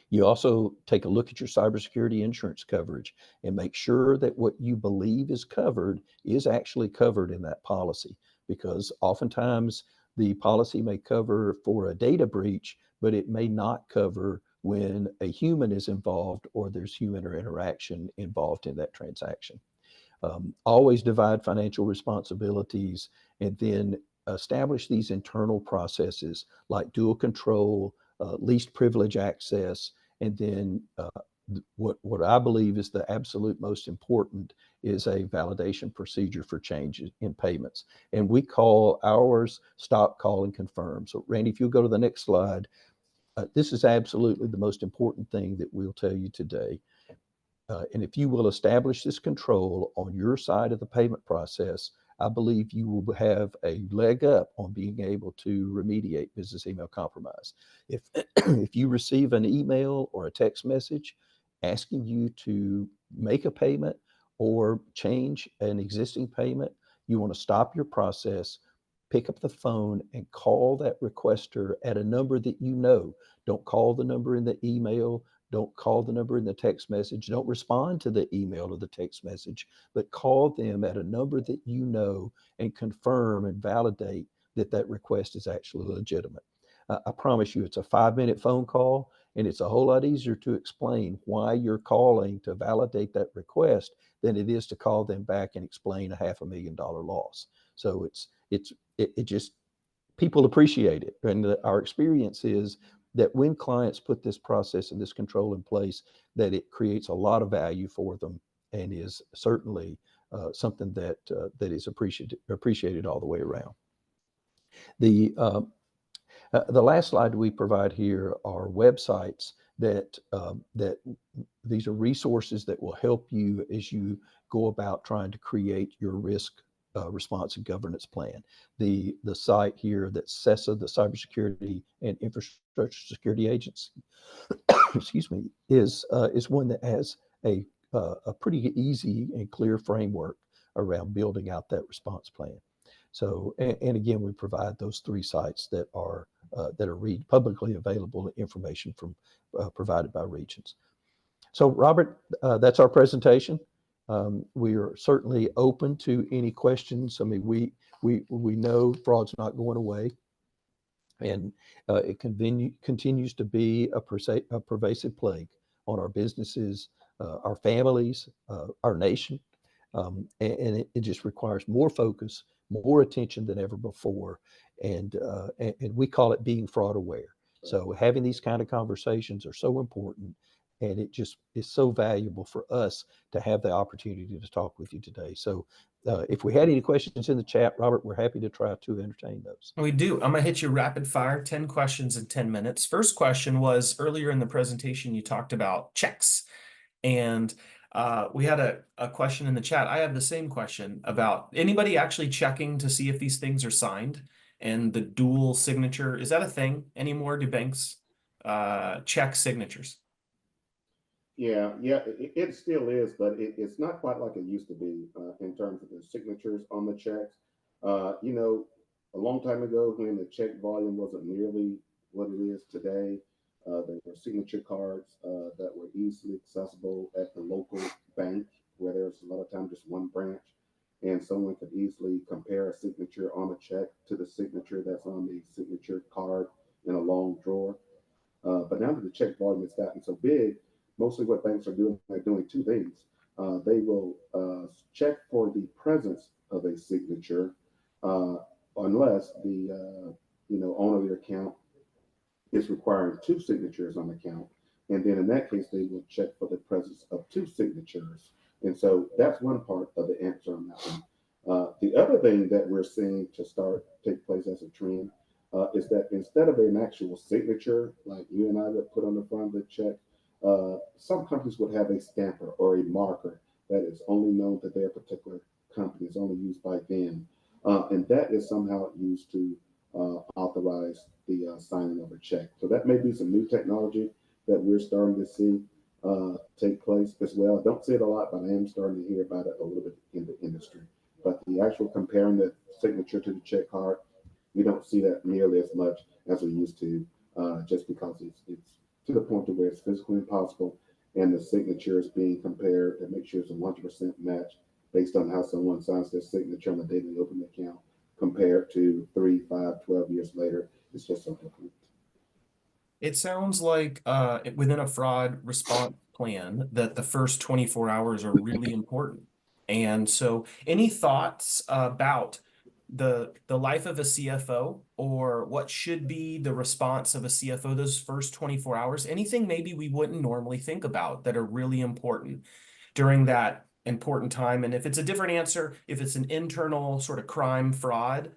You also take a look at your cybersecurity insurance coverage and make sure that what you believe is covered is actually covered in that policy, because oftentimes the policy may cover for a data breach, but it may not cover when a human is involved or there's human or interaction involved in that transaction. Always divide financial responsibilities, and then establish these internal processes like dual control, least privilege access, and then what I believe is the absolute most important is a validation procedure for changes in payments. And we call ours stop, call, and confirm. So Randy, if you'll go to the next slide, this is absolutely the most important thing that we'll tell you today. And if you will establish this control on your side of the payment process, I believe you will have a leg up on being able to remediate business email compromise. If, if you receive an email or a text message asking you to make a payment or change an existing payment, you want to stop your process, pick up the phone and call that requester at a number that you know. Don't call the number in the email. Don't call the number in the text message. Don't respond to the email or the text message, but call them at a number that you know and confirm and validate that that request is actually legitimate. I promise you, it's a 5-minute phone call, and it's a whole lot easier to explain why you're calling to validate that request than it is to call them back and explain a $500,000 loss. So it just, people appreciate it. And our experience is that when clients put this process and this control in place, that it creates a lot of value for them and is certainly something that is appreciated all the way around. The last slide we provide here are websites that these are resources that will help you as you go about trying to create your risk response and governance plan. The site here that CESA, the Cybersecurity and Infrastructure Security Agency, excuse me, is one that has a pretty easy and clear framework around building out that response plan. So, and again, we provide those 3 sites that are publicly available information from provided by regions. So, Robert, that's our presentation. We are certainly open to any questions. I mean, we know fraud's not going away, and it continues to be a pervasive plague on our businesses, our families, our nation, and it just requires more focus, more attention than ever before, and we call it being fraud aware. So having these kind of conversations are so important. And it just is so valuable for us to have the opportunity to talk with you today. So if we had any questions in the chat, Robert, we're happy to try to entertain those. We do. I'm going to hit you rapid fire, 10 questions in 10 minutes. First question was, earlier in the presentation, you talked about checks. And we had a question in the chat. I have the same question about anybody actually checking to see if these things are signed and the dual signature. Is that a thing anymore? Do banks check signatures? Yeah, it still is, but it's not quite like it used to be in terms of the signatures on the checks. You know, a long time ago when the check volume wasn't nearly what it is today, there were signature cards that were easily accessible at the local bank, where there's a lot of times just one branch, and someone could easily compare a signature on a check to the signature that's on the signature card in a long drawer. But now that the check volume has gotten so big, mostly what banks are doing 2 things. They will check for the presence of a signature unless the owner of the account is requiring 2 signatures on the account. And then in that case, they will check for the presence of 2 signatures. And so that's one part of the answer on that one. The other thing that we're seeing to start take place as a trend is that instead of an actual signature, like you and I would put on the front of the check, some companies would have a stamper or a marker that is only known to their particular company, it's only used by them. And that is somehow used to authorize the signing of a check. So that may be some new technology that we're starting to see take place as well. I don't see it a lot, but I am starting to hear about it a little bit in the industry. But the actual comparing the signature to the check card, we don't see that nearly as much as we used to, just because it's to the point to where it's physically impossible, and the signature is being compared to make sure it's a 100% match based on how someone signs their signature on the day they open the account, compared to 3, 5, 12 years later. It's just so different. It sounds like within a fraud response plan that the first 24 hours are really important. And so any thoughts about the life of a CFO, or what should be the response of a CFO those first 24 hours, anything maybe we wouldn't normally think about that are really important during that important time. And if it's a different answer, if it's an internal sort of crime fraud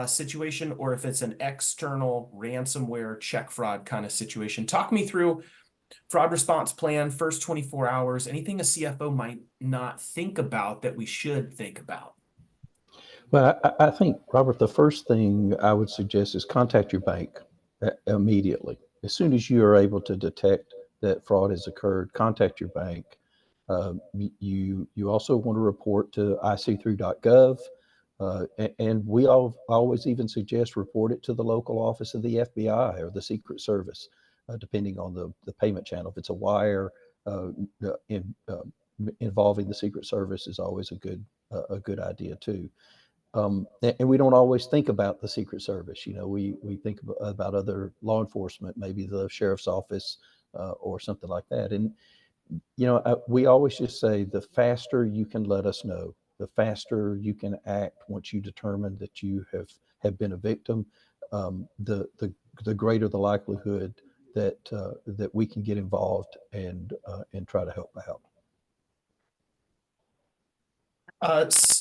situation, or if it's an external ransomware check fraud kind of situation. Talk me through fraud response plan, first 24 hours, anything a CFO might not think about that we should think about. Well, I think, Robert, the first thing I would suggest is contact your bank immediately. As soon as you are able to detect that fraud has occurred, contact your bank. You also want to report to ic3.gov. And we always even suggest report it to the local office of the FBI or the Secret Service, depending on the payment channel. If it's a wire involving the Secret Service, is always a good idea too. And we don't always think about the Secret Service. We think about other law enforcement, maybe the sheriff's office or something like that. And we always just say the faster you can let us know, the faster you can act once you determine that you have been a victim, the greater the likelihood that we can get involved and try to help out.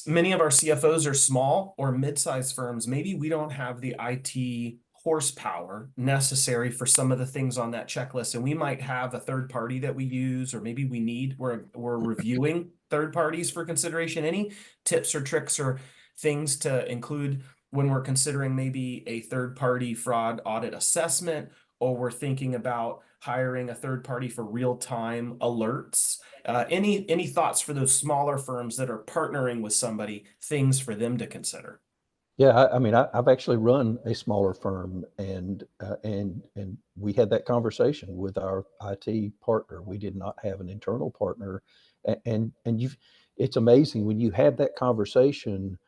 Many of our CFOs are small or mid-sized firms. Maybe we don't have the IT horsepower necessary for some of the things on that checklist, and we might have a third party that we use, or maybe we're reviewing third parties for consideration. Any tips or tricks or things to include when we're considering maybe a third party fraud audit assessment, or we're thinking about hiring a third party for real-time alerts? Any thoughts for those smaller firms that are partnering with somebody, things for them to consider? Yeah, I mean, I've actually run a smaller firm, and we had that conversation with our IT partner. We did not have an internal partner, and it's amazing when you have that conversation,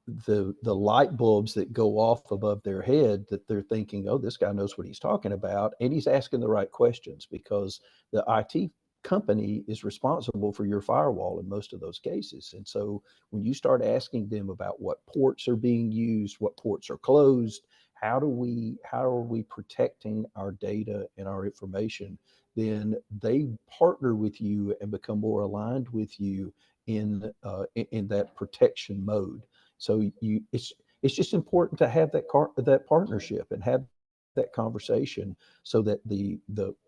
the light bulbs that go off above their head, that they're thinking, oh, this guy knows what he's talking about, and he's asking the right questions, because the IT company is responsible for your firewall in most of those cases. And so when you start asking them about what ports are being used, what ports are closed, how are we protecting our data and our information, then they partner with you and become more aligned with you in that protection mode. So it's just important to have that partnership and have that conversation, so that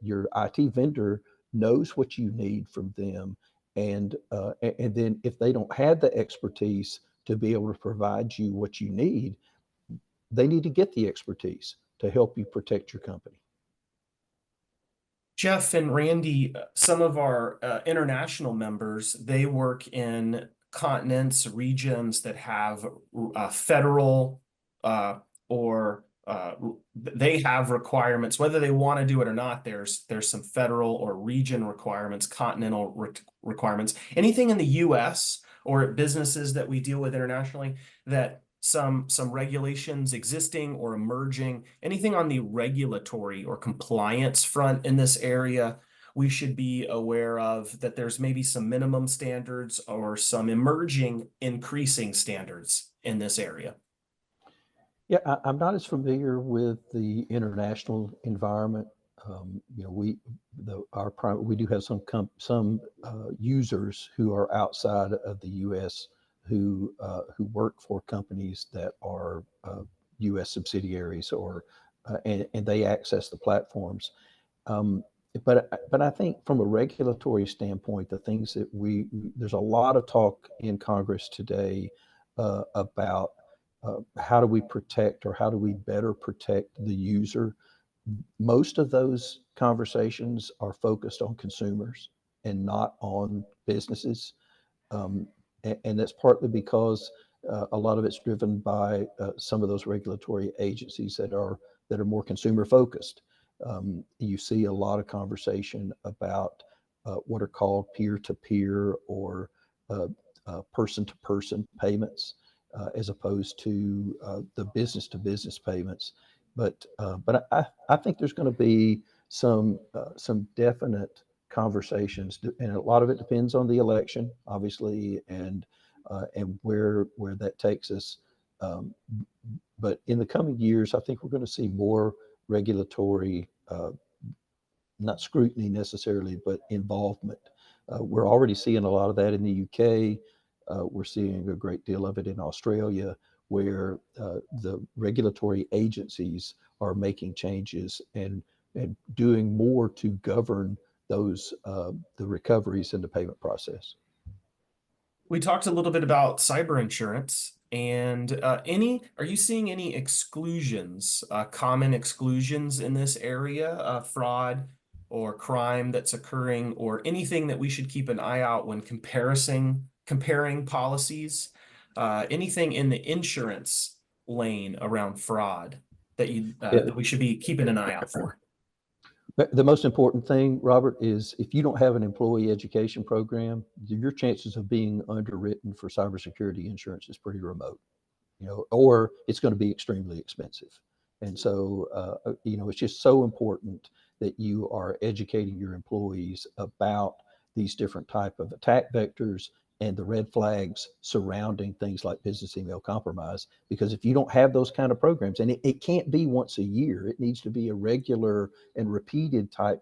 your IT vendor knows what you need from them, and then if they don't have the expertise to be able to provide you what you need, they need to get the expertise to help you protect your company. Jeff and Randy, some of our international members, they work in continents, regions that have federal or they have requirements, whether they want to do it or not. There's some federal or region requirements, continental requirements. Anything in the US or businesses that we deal with internationally that some regulations existing or emerging, anything on the regulatory or compliance front in this area we should be aware of, that there's maybe some minimum standards or some emerging increasing standards in this area? Yeah, I'm not as familiar with the international environment. We do have some users who are outside of the U.S. who work for companies that are U.S. subsidiaries, and they access the platforms. But I think from a regulatory standpoint, the things that there's a lot of talk in Congress today about how do we protect, or how do we better protect the user. Most of those conversations are focused on consumers and not on businesses. And that's partly because a lot of it's driven by some of those regulatory agencies that are more consumer focused. You see a lot of conversation about what are called peer-to-peer or person-to-person payments, as opposed to the business-to-business payments. But I think there's going to be some definite conversations, and a lot of it depends on the election, obviously, and where that takes us. But in the coming years, I think we're going to see more regulatory, not scrutiny necessarily, but involvement. We're already seeing a lot of that in the UK. We're seeing a great deal of it in Australia, where the regulatory agencies are making changes and doing more to govern those the recoveries in the payment process. We talked a little bit about cyber insurance, and are you seeing any exclusions, common exclusions in this area, fraud or crime that's occurring, or anything that we should keep an eye out when comparing policies? Anything in the insurance lane around fraud that that we should be keeping an eye out for? The most important thing, Robert, is if you don't have an employee education program, your chances of being underwritten for cybersecurity insurance is pretty remote, or it's going to be extremely expensive. And so, it's just so important that you are educating your employees about these different type of attack vectors and the red flags surrounding things like business email compromise. Because if you don't have those kind of programs, and it can't be once a year, it needs to be a regular and repeated type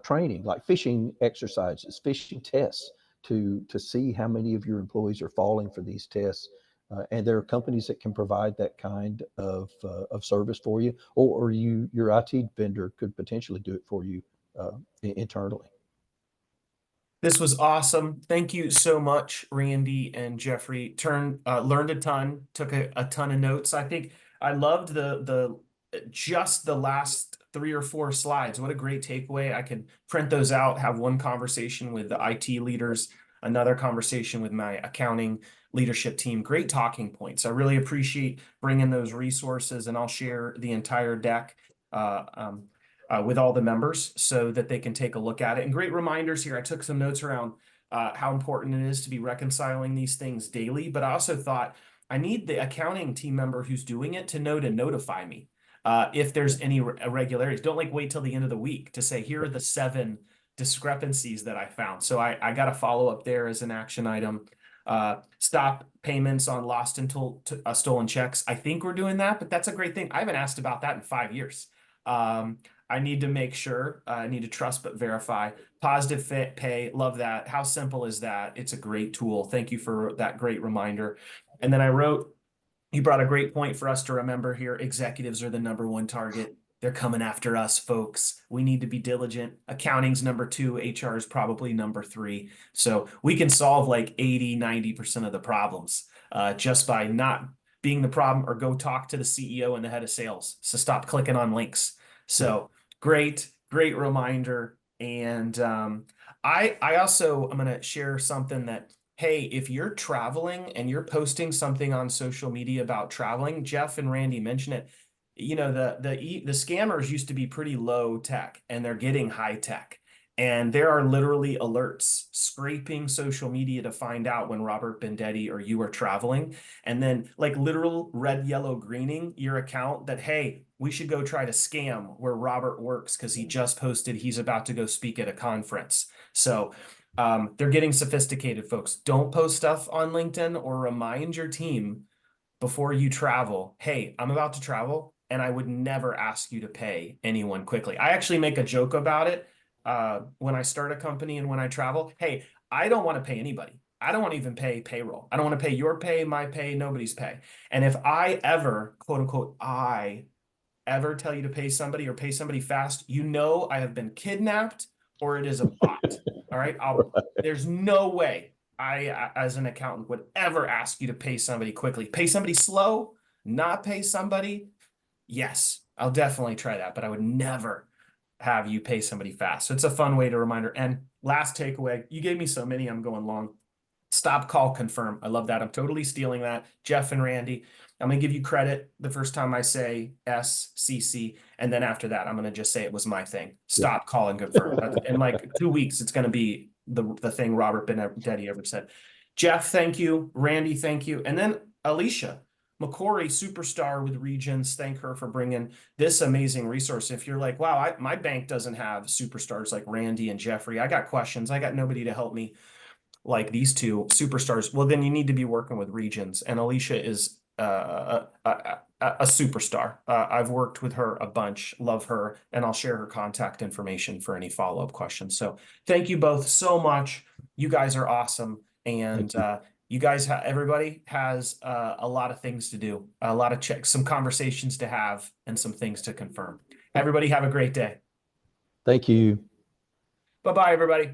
training, like phishing exercises, phishing tests, to see how many of your employees are falling for these tests. And there are companies that can provide that kind of service for you, or your IT vendor could potentially do it for you internally. This was awesome. Thank you so much, Randy and Jeffrey. Learned a ton, took a ton of notes. I think I loved just the last 3 or 4 slides. What a great takeaway. I can print those out, have one conversation with the IT leaders, another conversation with my accounting leadership team. Great talking points. I really appreciate bringing those resources, and I'll share the entire deck with all the members so that they can take a look at it. And great reminders here. I took some notes around how important it is to be reconciling these things daily, but I also thought I need the accounting team member who's doing it to know to notify me if there's any irregularities. Don't wait till the end of the week to say, here are the 7 discrepancies that I found. So I got to follow up there as an action item. Stop payments on lost and stolen checks. I think we're doing that, but that's a great thing. I haven't asked about that in 5 years. I need to make sure, I need to trust but verify. Positive pay, love that. How simple is that? It's a great tool. Thank you for that great reminder. And then I wrote, you brought a great point for us to remember here. Executives are the #1 target. They're coming after us, folks. We need to be diligent. Accounting's #2, HR is probably #3. So we can solve like 80–90% of the problems just by not being the problem, or go talk to the CEO and the head of sales. So stop clicking on links. So great reminder. And I also, I'm going to share something that, hey, if you're traveling and you're posting something on social media about traveling, Jeff and Randy mentioned it, the scammers used to be pretty low tech, and they're getting high tech. And there are literally alerts scraping social media to find out when Robert Bendetti or you are traveling. And then like literal red, yellow, greening your account that, hey, we should go try to scam where Robert works because he just posted he's about to go speak at a conference. So they're getting sophisticated, folks. Don't post stuff on LinkedIn, or remind your team before you travel, hey, I'm about to travel, and I would never ask you to pay anyone quickly. I actually make a joke about it. When I start a company and when I travel, hey, I don't want to pay anybody. I don't want to even pay payroll. I don't want to pay your pay, my pay, nobody's pay. And if I ever, quote unquote, I ever tell you to pay somebody or pay somebody fast, I have been kidnapped or it is a bot. All right. There's no way I, as an accountant, would ever ask you to pay somebody quickly. Pay somebody slow, not pay somebody. Yes, I'll definitely try that, but I would never have you pay somebody fast. So it's a fun way to reminder. And last takeaway, you gave me so many, I'm going long. Stop, call, confirm. I love that. I'm totally stealing that. Jeff and Randy, I'm going to give you credit the first time I say SCC, and then after that, I'm going to just say it was my thing. Stop, call, and confirm. In like 2 weeks, it's going to be the thing Robert Bendetti ever said. Jeff, thank you. Randy, thank you. And then Alicia McCory, superstar with Regions. Thank her for bringing this amazing resource. If you're like, wow, my bank doesn't have superstars like Randy and Jeffrey. I got questions. I got nobody to help me. like these two superstars, well, then you need to be working with regions. And Alicia is a superstar. I've worked with her a bunch, love her, and I'll share her contact information for any follow-up questions. So thank you both so much. You guys are awesome. And you guys, everybody has a lot of things to do, a lot of checks, some conversations to have, and some things to confirm. Everybody have a great day. Thank you. Bye-bye, everybody.